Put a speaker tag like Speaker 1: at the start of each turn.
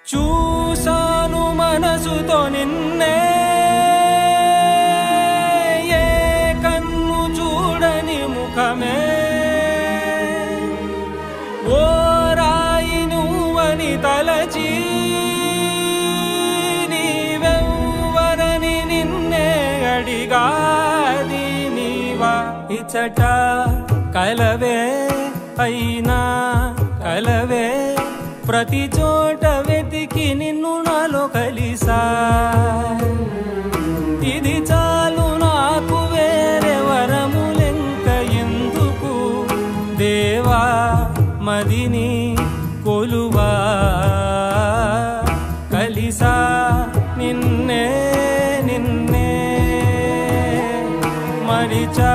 Speaker 1: చూసాను మనసుతో నిన్నే ఏ కన్ను చూడని ముఖమే ఓ రాయి నువ్వని తలచి నీవెవ్వరని నిన్నే అడిగాది నీవా ఇచ్చట కలవే అయినా కలవే ప్రతి చోట వెతికి నిన్ను నాలో కలిసా ఇది చాలు నాకు వేరే వరములెంక ఎందుకు దేవా మదిని కొలువా కలిసా నిన్నే నిన్నే మరిచా